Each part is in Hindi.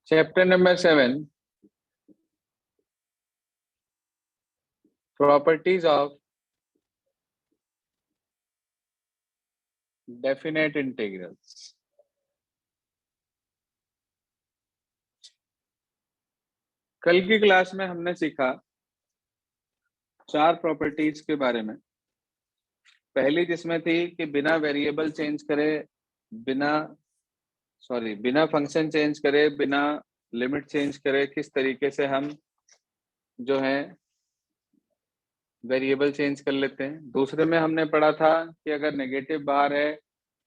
Chapter number 7, properties of definite integrals. कल की क्लास में हमने सीखा 4 प्रॉपर्टीज के बारे में। पहली जिसमें थी कि बिना वेरिएबल चेंज करे, बिना फंक्शन चेंज करे, बिना लिमिट चेंज करे किस तरीके से हम जो है वेरिएबल चेंज कर लेते हैं। दूसरे में हमने पढ़ा था कि अगर नेगेटिव बाहर है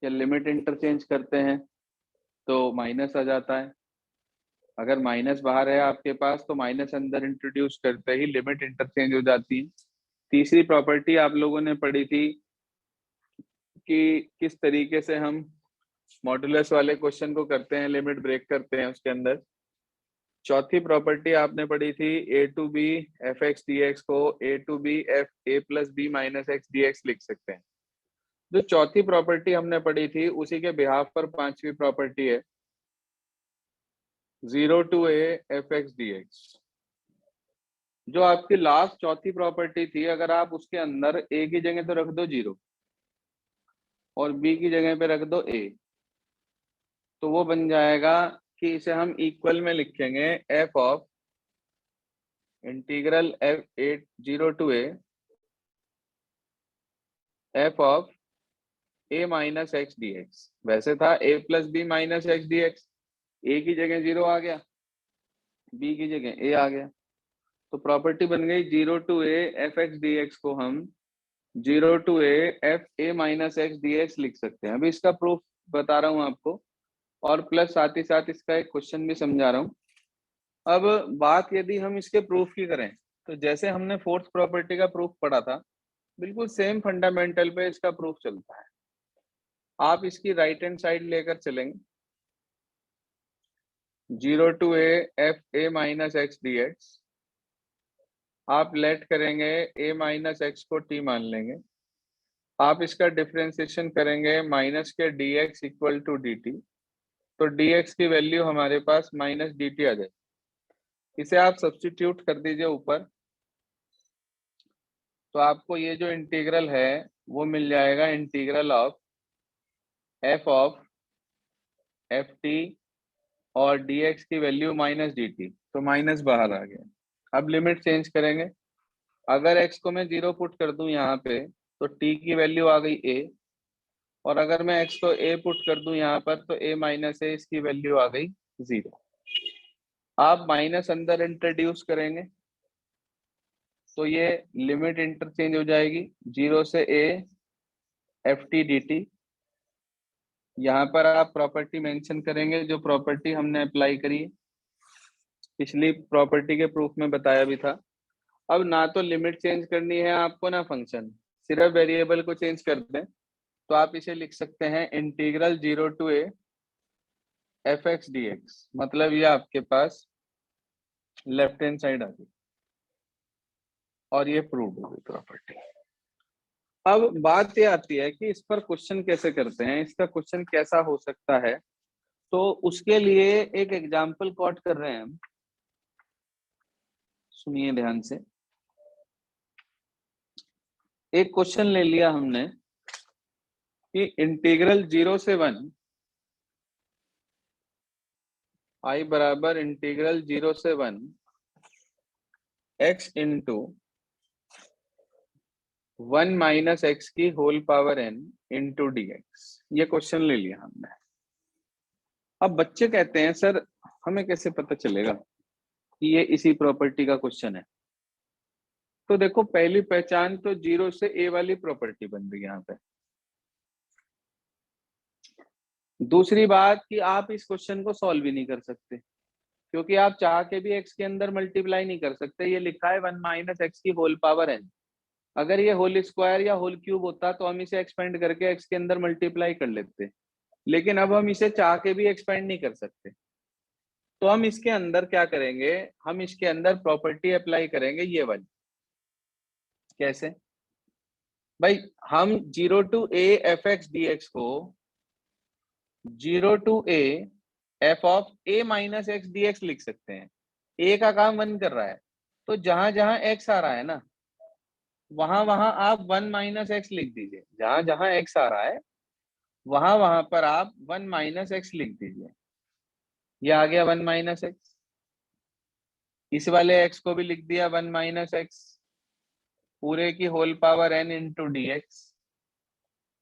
या लिमिट इंटरचेंज करते हैं तो माइनस आ जाता है। अगर माइनस बाहर है आपके पास तो माइनस अंदर इंट्रोड्यूस करते ही लिमिट इंटरचेंज हो जाती है। तीसरी प्रॉपर्टी आप लोगों ने पढ़ी थी कि किस तरीके से हम मॉडुलस वाले क्वेश्चन को करते हैं, लिमिट ब्रेक करते हैं उसके अंदर। चौथी प्रॉपर्टी आपने पढ़ी थी A to B f x d x को A to B f A plus B minus x d x लिख सकते हैं। जो चौथी प्रॉपर्टी हमने पढ़ी थी उसी के बिहाफ पर पांचवी प्रॉपर्टी है 0 to A f x d x. जो आपकी लास्ट चौथी प्रॉपर्टी थी, अगर आप उसके अंदर ए की जगह तो रख दो 0 और बी की जगह पे रख दो ए, तो वो बन जाएगा कि इसे हम इक्वल में लिखेंगे f of integral f 0 to A f of A minus x d x. वैसे था A plus B minus x d x, A की जगह 0 आ गया, बी की जगह ए आ गया, तो प्रॉपर्टी बन गई 0 to A f x d x को हम 0 to A f a minus x d x लिख सकते हैं। अभी इसका प्रूफ बता रहा हूं आपको, और प्लस साथ ही साथ इसका एक क्वेश्चन भी समझा रहा हूं। अब बात यदि हम इसके प्रूफ की करें तो जैसे हमने फोर्थ प्रॉपर्टी का प्रूफ पढ़ा था, बिल्कुल सेम फंडामेंटल पे इसका प्रूफ चलता है। आप इसकी राइट हैंड साइड लेकर चलेंगे 0 to A f a minus x d x, आप लेट करेंगे ए माइनस एक्स को टी मान लेंगे, आप इसका डिफरेंशिएशन करेंगे माइनस के d x equal to d t, तो डी एक्स की वैल्यू हमारे पास माइनस डी टी आ जाए। इसे आप सब्स्टिट्यूट कर दीजिए ऊपर, तो आपको ये जो इंटीग्रल है वो मिल जाएगा इंटीग्रल ऑफ एफ टी और डी एक्स की वैल्यू माइनस डी टी, तो माइनस बाहर आ गया। अब लिमिट चेंज करेंगे, अगर एक्स को मैं 0 पुट कर दूं यहाँ पे तो टी की वैल्यू आ गई ए, और अगर मैं एक्स को ए पुट कर दूं यहाँ पर तो ए माइनस ए, इसकी वैल्यू आ गई 0। आप माइनस अंदर इंट्रोड्यूस करेंगे तो ये लिमिट इंटरचेंज हो जाएगी 0 से A F T D T. यहाँ पर आप प्रॉपर्टी मेंशन करेंगे जो प्रॉपर्टी हमने अप्लाई करी है, पिछली प्रॉपर्टी के प्रूफ में बताया भी था। अब ना तो लिमिट चेंज करनी है आपको ना फंक्शन, सिर्फ वेरिएबल को चेंज कर दें, तो आप इसे लिख सकते हैं integral 0 to A f x d x. मतलब ये आपके पास लेफ्ट हैंड साइड आ गई और ये प्रूव हो गई प्रॉपर्टी। अब बात ये आती है कि इस पर क्वेश्चन कैसे करते हैं, इसका क्वेश्चन कैसा हो सकता है। तो उसके लिए एक एग्जाम्पल कोट कर रहे हैं हम, सुनिए ध्यान से। एक क्वेश्चन ले लिया हमने कि इंटीग्रल 0 से 1 आई बराबर इंटीग्रल 0 से 1 एक्स इंटू 1 माइनस एक्स की whole power n into d x. ये क्वेश्चन ले लिया हमने। अब बच्चे कहते हैं सर हमें कैसे पता चलेगा कि ये इसी प्रॉपर्टी का क्वेश्चन है। तो देखो पहली पहचान तो 0 से a वाली प्रॉपर्टी बन रही है यहाँ पे। दूसरी बात कि आप इस क्वेश्चन को सॉल्व भी नहीं कर सकते, क्योंकि आप चाह के भी x के अंदर मल्टीप्लाई नहीं कर सकते। ये लिखा है 1 माइनस एक्स की होल पावर n। अगर ये होल स्क्वायर या होल क्यूब होता तो हम इसे एक्सपेंड करके x के अंदर मल्टीप्लाई कर लेते, लेकिन अब हम इसे चाह के भी एक्सपेंड नहीं कर सकते। तो हम इसके अंदर क्या करेंगे, हम इसके अंदर प्रॉपर्टी अप्लाई करेंगे ये वाली। कैसे भाई, हम 0 to A f x d x को 0 to A f of A minus x d x लिख सकते हैं। ए का काम 1 कर रहा है, तो जहां जहां एक्स आ रहा है ना, वहां वहां आप 1 माइनस एक्स लिख दीजिए। जहां जहां एक्स आ रहा है वहां वहां पर आप 1 माइनस एक्स लिख दीजिए। ये आ गया 1 माइनस एक्स। इस वाले एक्स को भी लिख दिया 1 माइनस एक्स पूरे की whole power n into d x.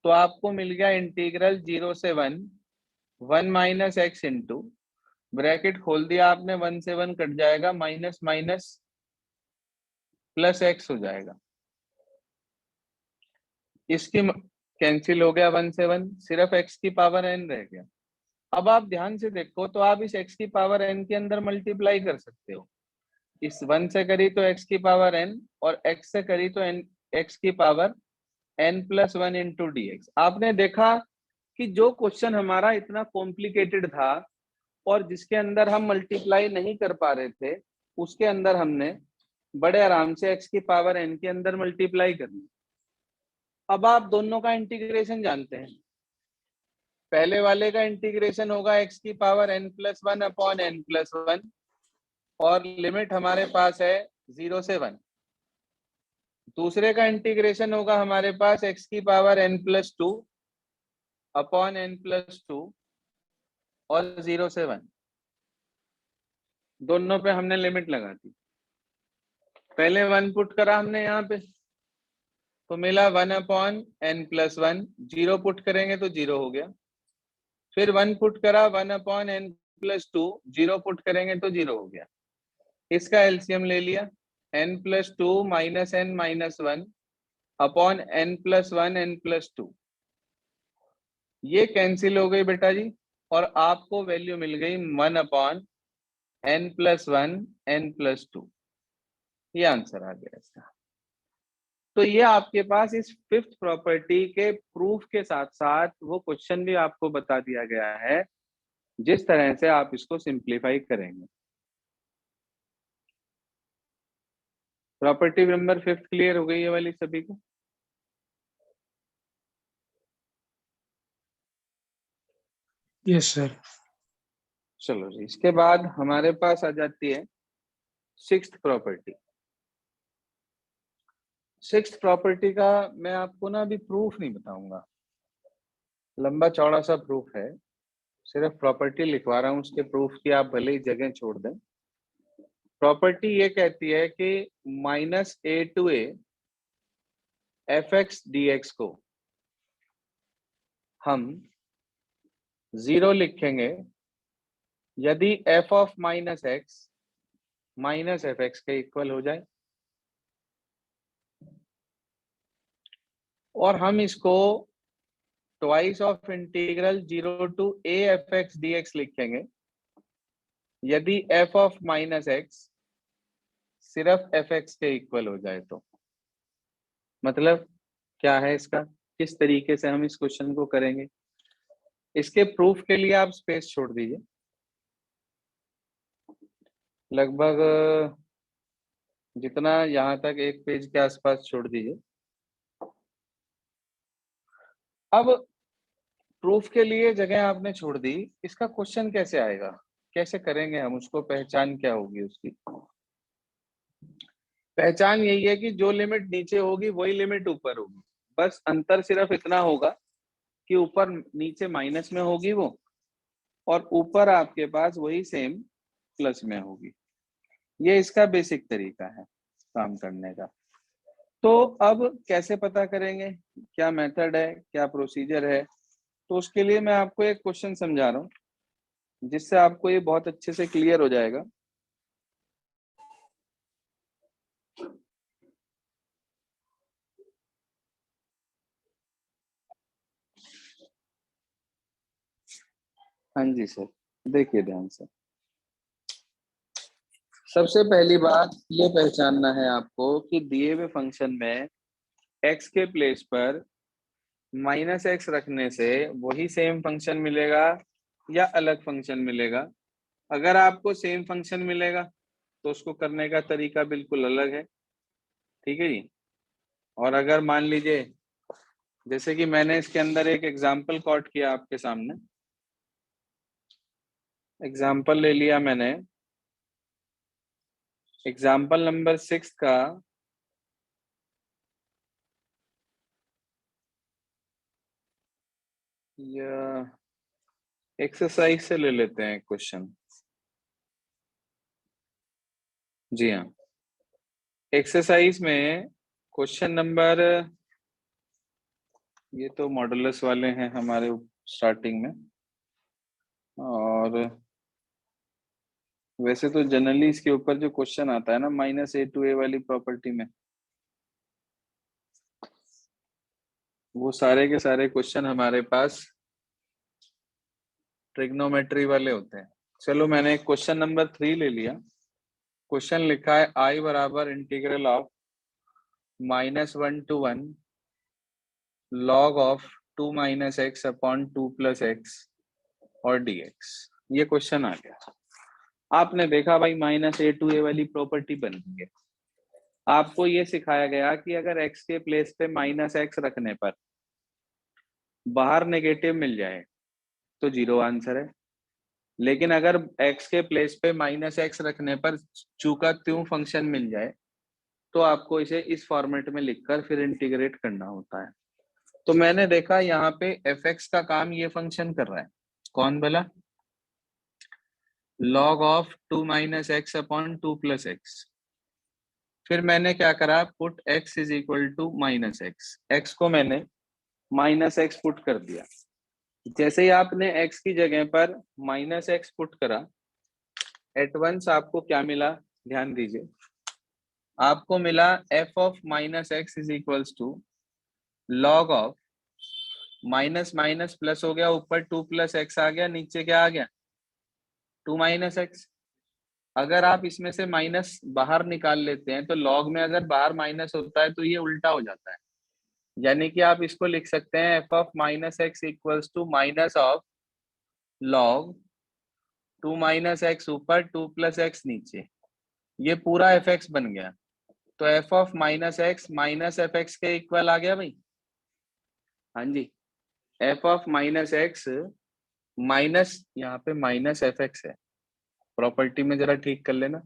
तो आपको मिल गया इंटीग्रल 0 से 1 माइनस एक्स इंटू, ब्रैकेट खोल दिया आपने, 1 से 1 कट जाएगा, माइनस माइनस प्लस एक्स हो जाएगा। इसकी कैंसिल हो गया 1 से 1, सिर्फ x की पावर n रह गया। अब आप ध्यान से देखो तो आप इस x की पावर n के अंदर मल्टीप्लाई कर सकते हो। इस 1 से करी तो x की पावर n, और x से करी तो x की power n plus 1 into d x. आपने देखा कि जो क्वेश्चन हमारा इतना कॉम्प्लिकेटेड था और जिसके अंदर हम मल्टीप्लाई नहीं कर पा रहे थे, उसके अंदर हमने बड़े आराम से x की पावर n के अंदर मल्टीप्लाई कर ली। अब आप दोनों का इंटीग्रेशन जानते हैं। पहले वाले का इंटीग्रेशन होगा x की power n plus 1 upon n plus 1, और लिमिट हमारे पास है 0 से 1। दूसरे का इंटीग्रेशन होगा हमारे पास x की power n plus 2 upon n plus 2 और 0 से 1। दोनों पे हमने लिमिट लगा दी। पहले 1 पुट करा हमने यहाँ पे, तो मिला 1 अपॉन n प्लस 1। 0 पुट करेंगे तो 0 हो गया। फिर 1 पुट करा 1 अपॉन n प्लस 2, 0 पुट करेंगे तो 0 हो गया। इसका एलसीएम ले लिया, n plus 2 minus n minus 1 upon n plus 1 n plus 2। ये कैंसिल हो गई बेटा जी, और आपको वैल्यू मिल गई 1 upon n plus 1 n plus 2। ये आंसर आ गया इसका। तो ये आपके पास इस फिफ्थ प्रॉपर्टी के प्रूफ के साथ साथ वो क्वेश्चन भी आपको बता दिया गया है जिस तरह से आप इसको सिंप्लीफाई करेंगे। प्रॉपर्टी नंबर 5 क्लियर हो गई है वाली सभी को? Yes sir. चलो जी, इसके बाद हमारे पास आ जाती है सिक्स्थ प्रॉपर्टी। सिक्स्थ प्रॉपर्टी का मैं आपको ना अभी प्रूफ नहीं बताऊंगा, लंबा चौड़ा सा प्रूफ है, सिर्फ प्रॉपर्टी लिखवा रहा हूं। उसके प्रूफ की आप भले ही जगह छोड़ दें। प्रॉपर्टी ये कहती है कि minus a to A f x d x को हम 0 लिखेंगे यदि f of minus x minus f x के इक्वल हो जाए, और हम इसको twice of integral 0 to A f x d x लिखेंगे यदि एफ ऑफ माइनस एक्स सिर्फ एफ एक्स के इक्वल हो जाए। तो मतलब क्या है इसका, किस तरीके से हम इस क्वेश्चन को करेंगे, इसके प्रूफ के लिए आप स्पेस छोड़ दीजिए, लगभग जितना यहाँ तक एक पेज के आसपास छोड़ दीजिए। अब प्रूफ के लिए जगह आपने छोड़ दी, इसका क्वेश्चन कैसे आएगा, कैसे करेंगे हम उसको, पहचान क्या होगी उसकी? पहचान यही है कि जो लिमिट नीचे होगी वही लिमिट ऊपर होगी, बस अंतर सिर्फ इतना होगा कि ऊपर नीचे माइनस में होगी वो, और ऊपर आपके पास वही सेम प्लस में होगी। ये इसका बेसिक तरीका है काम करने का। तो अब कैसे पता करेंगे, क्या मेथड है, क्या प्रोसीजर है? तो उसके लिए मैं आपको एक क्वेश्चन समझा रहा हूँ जिससे आपको ये बहुत अच्छे से क्लियर हो जाएगा। हाँ जी सर, देखिए ध्यान से। सबसे पहली बात ये पहचानना है आपको कि दिए हुए फंक्शन में x के प्लेस पर माइनस एक्स रखने से वही सेम फंक्शन मिलेगा या अलग फंक्शन मिलेगा। अगर आपको सेम फंक्शन मिलेगा तो उसको करने का तरीका बिल्कुल अलग है, ठीक है जी। और अगर मान लीजिए जैसे कि मैंने इसके अंदर एक एग्जाम्पल कॉट किया आपके सामने, एग्जाम्पल ले लिया मैंने, एग्जाम्पल नंबर 6 का या एक्सरसाइज से ले लेते हैं क्वेश्चन। जी हाँ, एक्सरसाइज में क्वेश्चन नंबर, ये तो मॉडुलस वाले हैं हमारे स्टार्टिंग में, और वैसे तो जनरली इसके ऊपर जो क्वेश्चन आता है ना -a to a वाली प्रॉपर्टी में, वो सारे के सारे क्वेश्चन हमारे पास ट्रिग्नोमेट्री वाले होते हैं। चलो मैंने क्वेश्चन नंबर 3 ले लिया। क्वेश्चन लिखा है I बराबर integral of -1 to 1 log of 2 - x upon 2 + x और dx। ये क्वेश्चन आ गया। आपने देखा भाई -a to a वाली प्रॉपर्टी बन गई है। आपको ये सिखाया गया कि अगर x के प्लेस पे -x रखने पर बाहर नेगेटिव मिल जाए तो 0 आंसर है, लेकिन अगर x के प्लेस पे -x रखने पर चूका त्यों फंक्शन मिल जाए तो आपको इसे इस फॉर्मेट में लिखकर फिर इंटीग्रेट करना होता है। तो मैंने देखा यहाँ पे fx का काम ये फंक्शन कर रहा है, कौन बोला? log of 2 - x upon 2 + x। फिर मैंने क्या करा, put x is equal to -x, x को मैंने -x पुट कर दिया। जैसे ही आपने x की जगह पर -x पुट करा, एट वंस आपको क्या मिला, ध्यान दीजिए, आपको मिला f of -x is equals to log of minus minus plus हो गया, ऊपर 2 + x आ गया, नीचे क्या आ गया 2 - x। अगर आप इसमें से माइनस बाहर निकाल लेते हैं तो लॉग में अगर बाहर माइनस होता है तो ये उल्टा हो जाता है, यानी कि आप इसको लिख सकते हैं f of -x equals to minus of log 2 - x ऊपर 2 + x नीचे। ये पूरा fx बन गया। तो f of -x minus fx के इक्वल आ गया भाई। हाँ जी, f ऑफ -x माइनस, यहाँ पे माइनस fx है, प्रॉपर्टी में जरा ठीक कर लेना।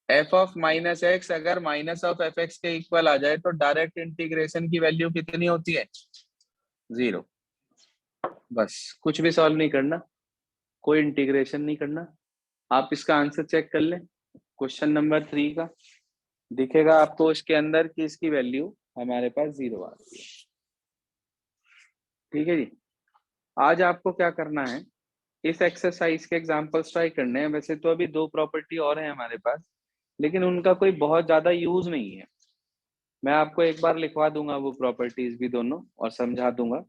f ऑफ -x अगर माइनस ऑफ fx के इक्वल आ जाए तो डायरेक्ट इंटीग्रेशन की वैल्यू कितनी होती है, 0। बस कुछ भी सॉल्व नहीं करना, कोई इंटीग्रेशन नहीं करना, आप इसका आंसर चेक कर लें। क्वेश्चन नंबर 3 का दिखेगा आपको इसके अंदर कि इसकी वैल्यू हमारे पास 0 आ रही है। ठीक है जी, आज आपको क्या करना है, इस एक्सरसाइज के एग्जांपल्स ट्राई करने हैं। वैसे तो अभी 2 प्रॉपर्टी और हैं हमारे पास, लेकिन उनका कोई बहुत ज्यादा यूज नहीं है। मैं आपको एक बार लिखवा दूंगा वो प्रॉपर्टीज भी दोनों और समझा दूंगा,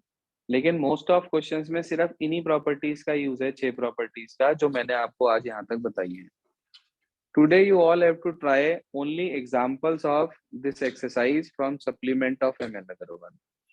लेकिन मोस्ट ऑफ क्वेश्चंस में सिर्फ इन्हीं प्रॉपर्टीज का यूज है, 6 प्रॉपर्टीज का, जो मैंने आपको आज यहाँ तक बताई है। Today you all have to try only examples of this exercise from supplement of ML Agarwal.